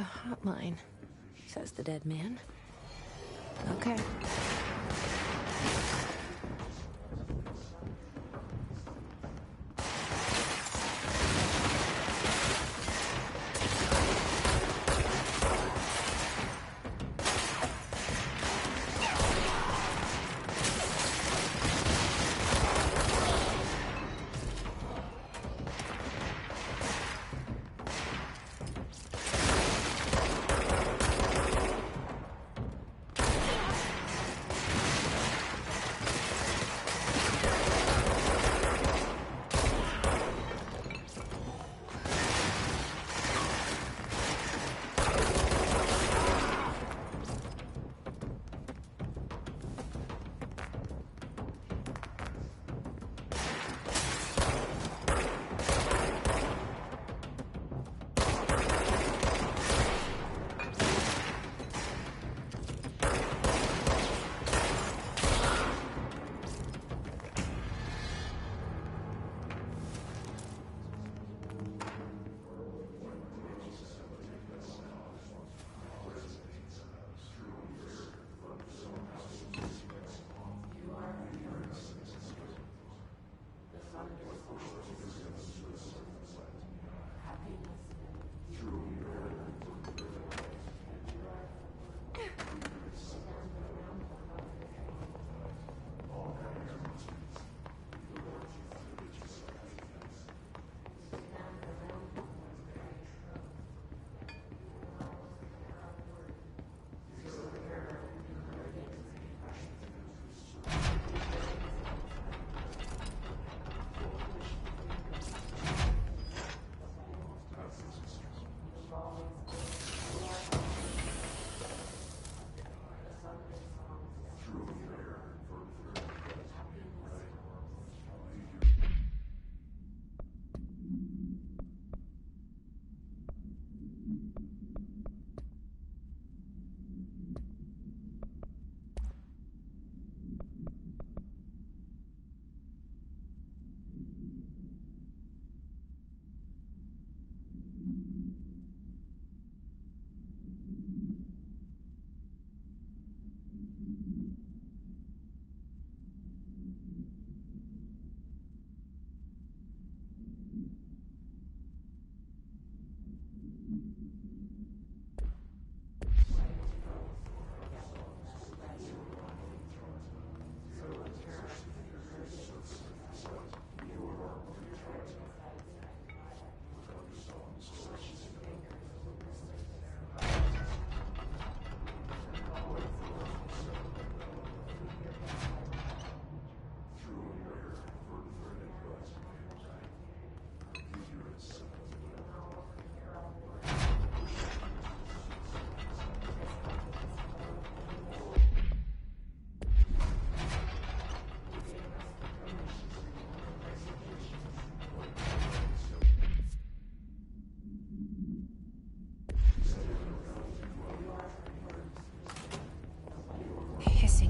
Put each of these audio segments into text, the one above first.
the hotline, says the dead man. Okay.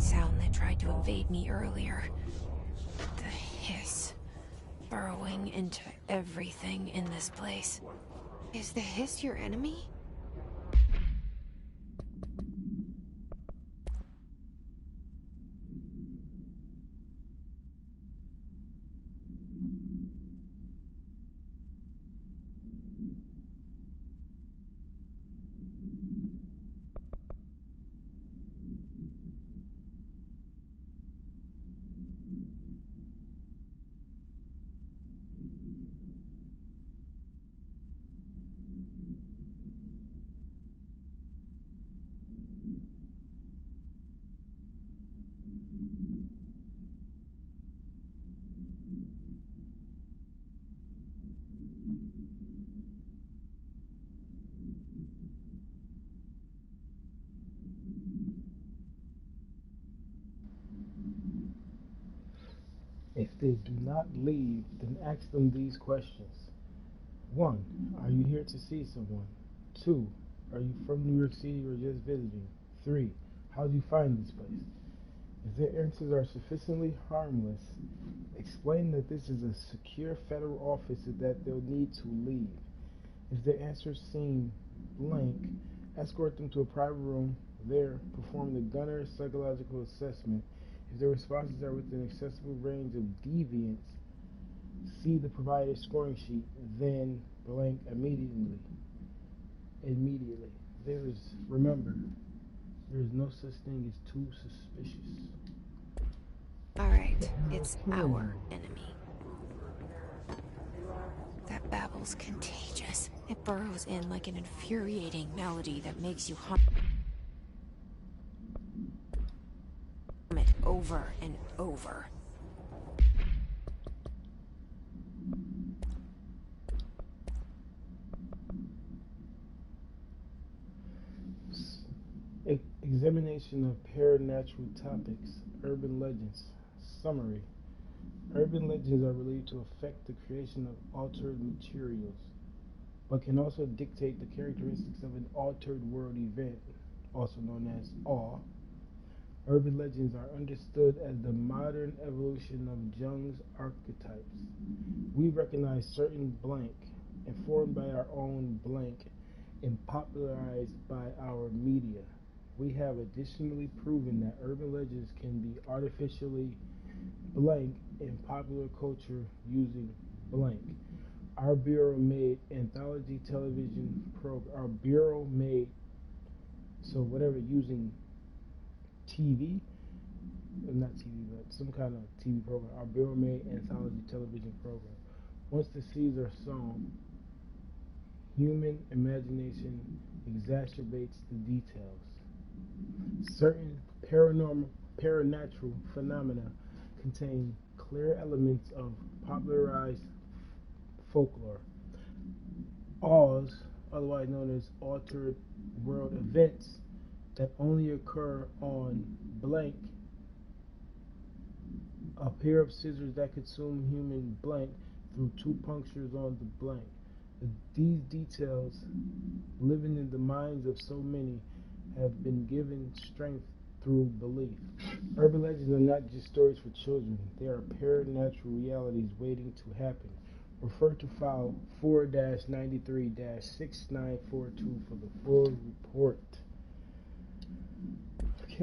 Sound that tried to invade me earlier. The hiss. Burrowing into everything in this place. Is the hiss your enemy? If they do not leave, then ask them these questions. 1. Are you here to see someone? 2. Are you from New York City or just visiting? 3. How did you find this place? If their answers are sufficiently harmless, explain that this is a secure federal office and that they'll need to leave. If their answers seem blank, escort them to a private room. There, perform the gunner psychological assessment. If their responses are within accessible range of deviance, see the provided scoring sheet, then blank immediately. Remember, there is no such thing as too suspicious. Alright, it's our enemy. That babble's contagious. It burrows in like an infuriating melody that makes you hum it over and over. Examination of paranatural topics, urban legends. Summary. Urban legends are believed to affect the creation of altered materials, but can also dictate the characteristics of an altered world event, also known as awe. Urban legends are understood as the modern evolution of Jung's archetypes. We recognize certain blank, informed by our own blank, and popularized by our media. We have additionally proven that urban legends can be artificially blank in popular culture using blank. Our Bureau made anthology television program. Our Bureau made, so whatever, using TV, not TV, but some kind of TV program. Our Bureau made anthology television program. Once the seeds are sown, human imagination exacerbates the details. Certain paranatural phenomena contain clear elements of popularized folklore. Awes, otherwise known as altered world events that only occur on blank. A pair of scissors that consume human blank through two punctures on the blank. These details, living in the minds of so many, have been given strength through belief. Urban legends are not just stories for children, they are paranatural realities waiting to happen. Refer to file 4-93-6942 for the full report. Okay.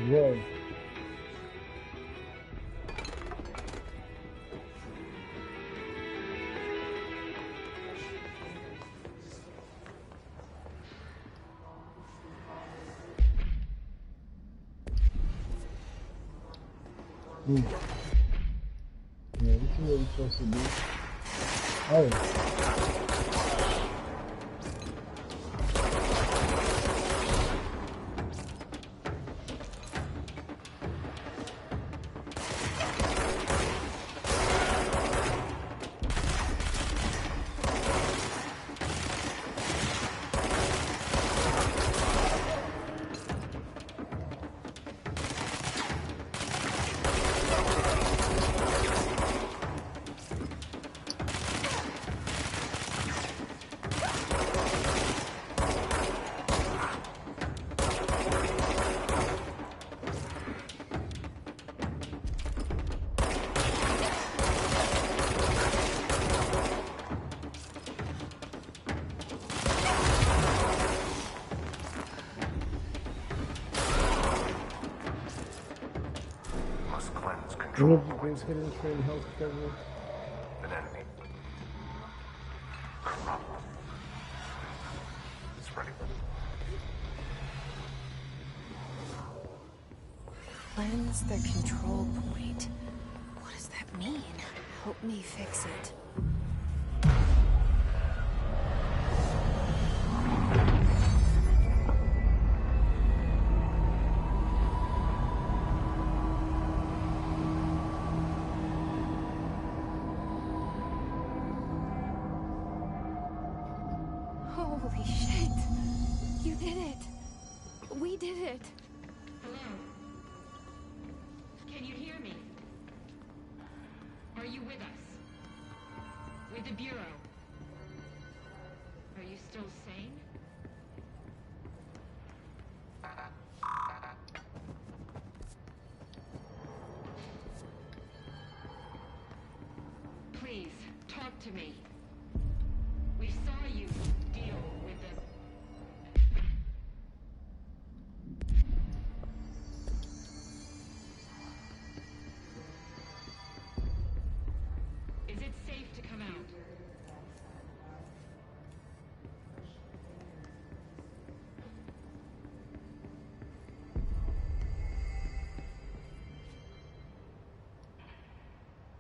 Whoa. Yeah, this is what we're supposed to do. Oh. Energy-based hidden train health coverage. An enemy. Corrupt. Spreading. Cleanse the control point. What does that mean? Help me fix it. Holy shit! You did it! We did it! Hello? Can you hear me? Are you with us? the Bureau. Are you still sane? Please, talk to me. We saw you deal with the... Is it safe to come out?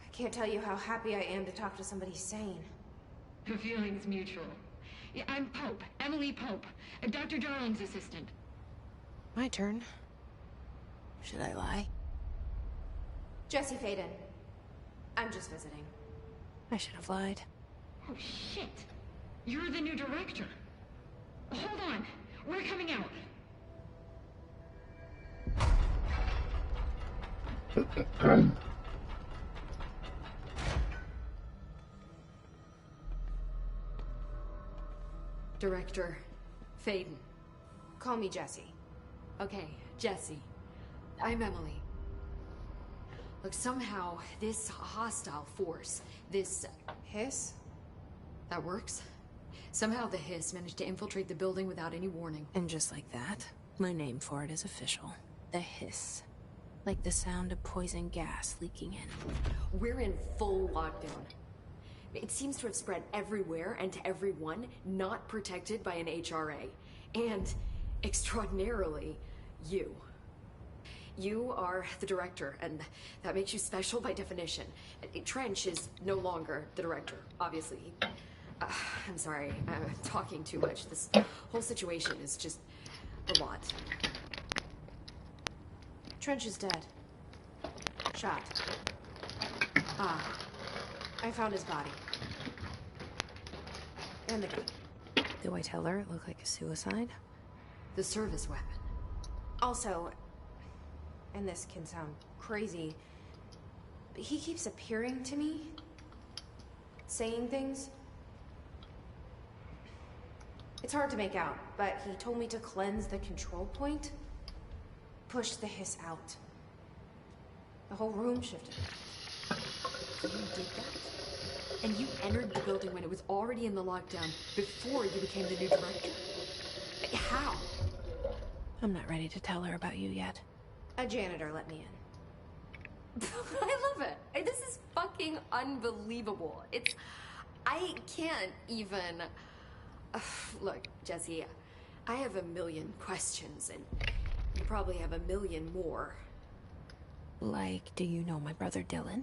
I can't tell you how happy I am to talk to somebody sane. The feeling's mutual. Yeah, I'm Pope, Emily Pope, Dr. Darling's assistant. My turn. Should I lie? Jesse Faden. I'm just visiting. I should have lied. Oh, shit. You're the new director. Hold on. We're coming out. Director Faden. Call me Jesse. Okay, Jesse. I'm Emily. Look, somehow this hostile force, this... Hiss? That works? Somehow the hiss managed to infiltrate the building without any warning. And just like that, my name for it is official. The hiss. Like the sound of poison gas leaking in. We're in full lockdown. It seems to have spread everywhere and to everyone not protected by an HRA. And, extraordinarily, you. You are the director, and that makes you special by definition. Trench is no longer the director, obviously. I'm sorry, I'm talking too much. This whole situation is just a lot. Trench is dead. Shot. I found his body. And the gun. Do I tell her it looked like a suicide? The service weapon. Also, and this can sound crazy, but he keeps appearing to me. Saying things. It's hard to make out, but he told me to cleanse the control point. Push the hiss out. The whole room shifted. You did that? And you entered the building when it was already in the lockdown, before you became the new director? How? I'm not ready to tell her about you yet. A janitor let me in. I love it. This is fucking unbelievable. I can't even... Look, Jesse, I have a million questions, and you probably have a million more. Like, do you know my brother Dylan?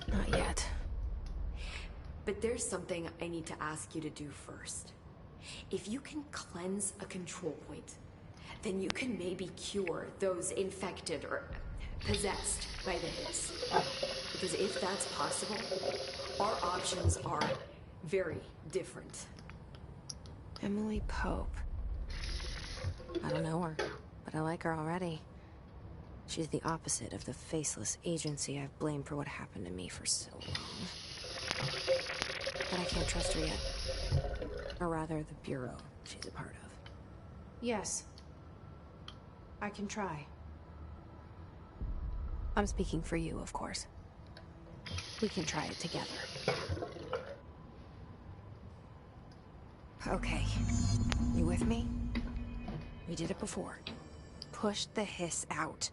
Not yet. But there's something I need to ask you to do first. If you can cleanse a control point, then you can maybe cure those infected or possessed by the hiss. Because if that's possible, our options are very different. Emily Pope. I don't know her, but I like her already. She's the opposite of the faceless agency I've blamed for what happened to me for so long. But I can't trust her yet. Or rather, the Bureau she's a part of. Yes. I can try. I'm speaking for you, of course. We can try it together. Okay. You with me? We did it before. Push the hiss out.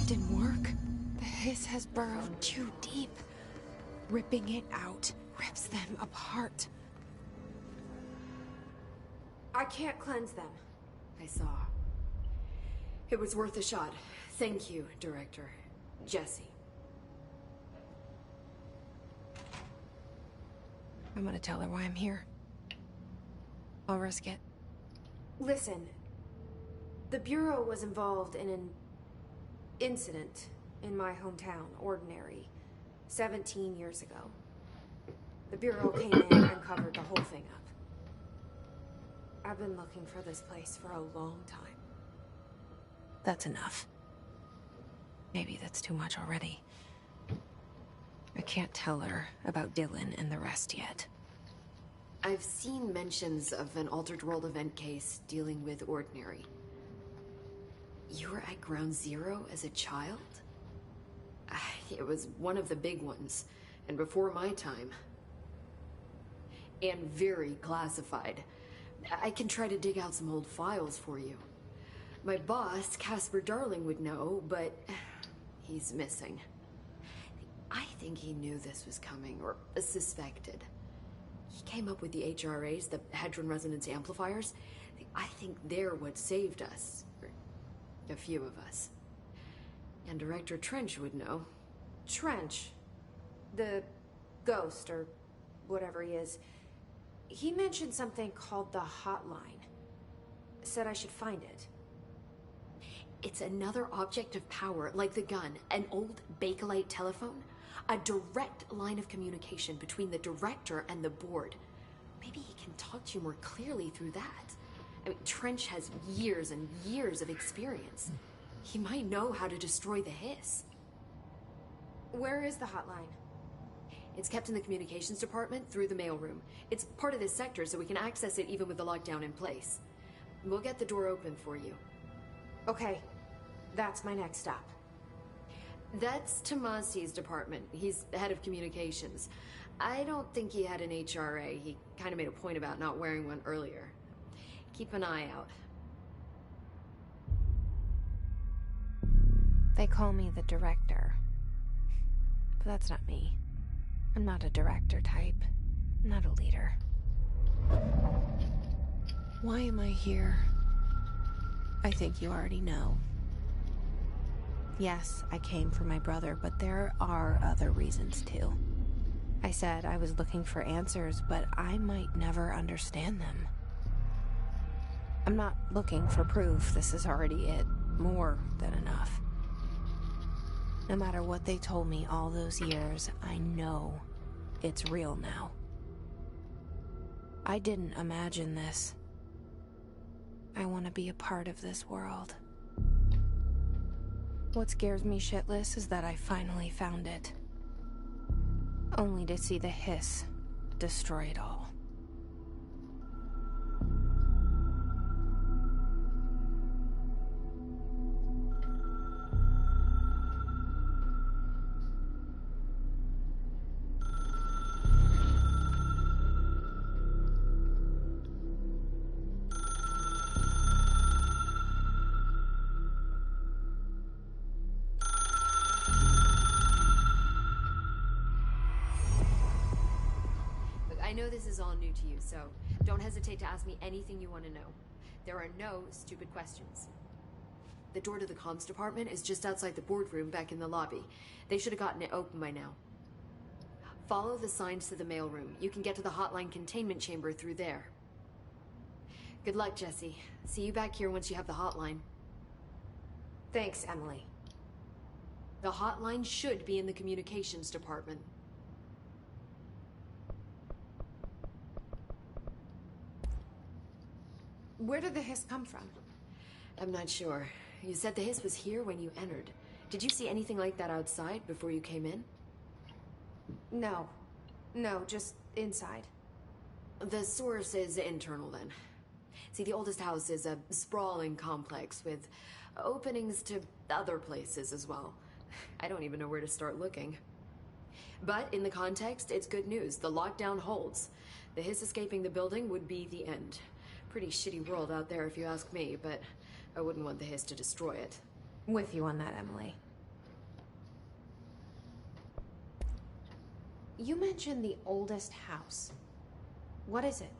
It didn't work. The hiss has burrowed too deep. Ripping it out rips them apart. I can't cleanse them. I saw. It was worth a shot. Thank you, Director. Jesse. I'm gonna tell her why I'm here. I'll risk it. Listen, the Bureau was involved in an incident in my hometown, Ordinary, 17 years ago. The Bureau came in and covered the whole thing up. I've been looking for this place for a long time. That's enough. Maybe that's too much already. I can't tell her about Dylan and the rest yet. I've seen mentions of an Altered World event case dealing with Ordinary. You were at Ground Zero as a child? It was one of the big ones, and before my time. And very classified. I can try to dig out some old files for you. My boss, Casper Darling, would know, but he's missing. I think he knew this was coming, or suspected. He came up with the HRAs, the Hadron Resonance Amplifiers. I think they're what saved us. Or a few of us. And Director Trench would know. Trench, the ghost, or whatever he is, he mentioned something called the Hotline. Said I should find it. It's another object of power, like the gun, an old Bakelite telephone. A direct line of communication between the director and the board. Maybe he can talk to you more clearly through that. I mean, Trench has years and years of experience. He might know how to destroy the hiss. Where is the hotline? It's kept in the communications department through the mailroom. It's part of this sector, so we can access it even with the lockdown in place. We'll get the door open for you. Okay, that's my next stop. That's Tomasi's department. He's the head of communications. I don't think he had an HRA. He kind of made a point about not wearing one earlier. Keep an eye out. They call me the director. But that's not me. I'm not a director type. I'm not a leader. Why am I here? I think you already know. Yes, I came for my brother, but there are other reasons too. I said I was looking for answers, but I might never understand them. I'm not looking for proof. This is already it. More than enough. No matter what they told me all those years, I know it's real now. I didn't imagine this. I want to be a part of this world. What scares me shitless is that I finally found it. Only to see the hiss destroy it all. I know this is all new to you, so don't hesitate to ask me anything you want to know. There are no stupid questions. The door to the comms department is just outside the boardroom back in the lobby. They should have gotten it open by now. Follow the signs to the mailroom. You can get to the hotline containment chamber through there. Good luck, Jesse. See you back here once you have the hotline. Thanks, Emily. The hotline should be in the communications department. Where did the hiss come from? I'm not sure. You said the hiss was here when you entered. Did you see anything like that outside before you came in? No. No, just inside. The source is internal, then. See, the oldest house is a sprawling complex with openings to other places as well. I don't even know where to start looking. But in the context, it's good news. The lockdown holds. The hiss escaping the building would be the end. Pretty shitty world out there if you ask me, but I wouldn't want the hiss to destroy it. With you on that, Emily. You mentioned the oldest house. What is it?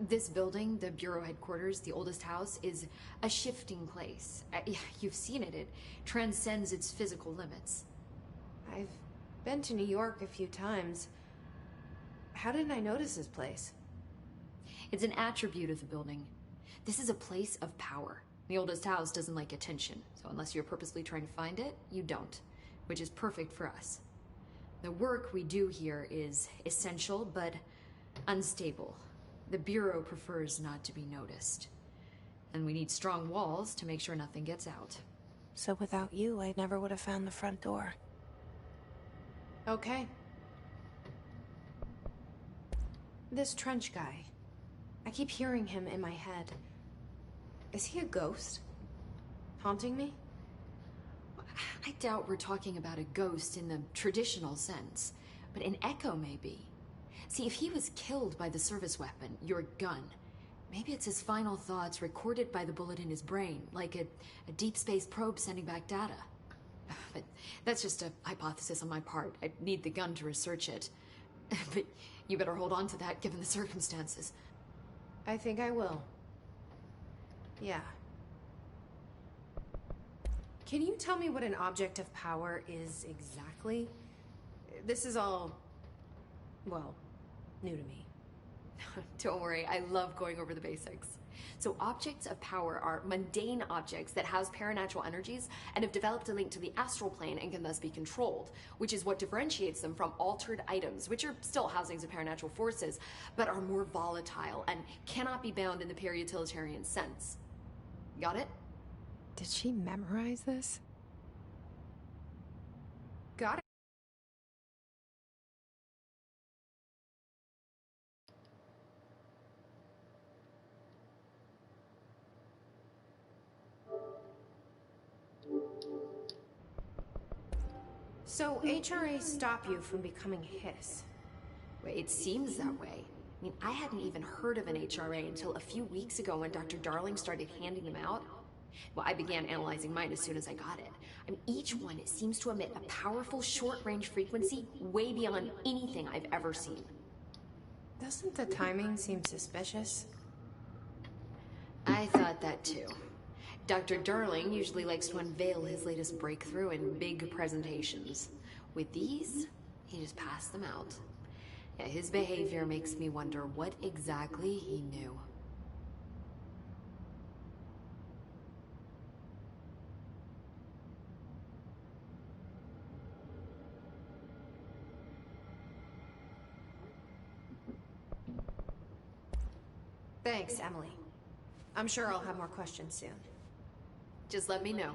This building, the Bureau headquarters, the oldest house, is a shifting place. Yeah, you've seen it. It transcends its physical limits. I've been to New York a few times. How didn't I notice this place? It's an attribute of the building. This is a place of power. The oldest house doesn't like attention, so unless you're purposely trying to find it, you don't, which is perfect for us. The work we do here is essential, but unstable. The Bureau prefers not to be noticed. And we need strong walls to make sure nothing gets out. So without you, I never would have found the front door. Okay. This Trench guy. I keep hearing him in my head. Is he a ghost? Haunting me? I doubt we're talking about a ghost in the traditional sense, but an echo maybe. See, if he was killed by the service weapon, your gun, maybe it's his final thoughts recorded by the bullet in his brain, like a deep space probe sending back data. But that's just a hypothesis on my part. I'd need the gun to research it. But you better hold on to that given the circumstances. I think I will. Yeah. Can you tell me what an object of power is exactly? This is all, well, new to me. Don't worry, I love going over the basics. So objects of power are mundane objects that house paranatural energies and have developed a link to the astral plane and can thus be controlled, which is what differentiates them from altered items, which are still housings of paranatural forces, but are more volatile and cannot be bound in the pure utilitarian sense. Got it? Did she memorize this? Got it. So HRA stop you from becoming Hiss? Well, it seems that way. I mean, I hadn't even heard of an HRA until a few weeks ago when Dr. Darling started handing them out. Well, I began analyzing mine as soon as I got it. I mean, each one seems to emit a powerful short-range frequency way beyond anything I've ever seen. Doesn't the timing seem suspicious? I thought that too. Dr. Darling usually likes to unveil his latest breakthrough in big presentations. With these, he just passed them out. Yeah, his behavior makes me wonder what exactly he knew. Thanks, Emily. I'm sure I'll have more questions soon. Just let me know.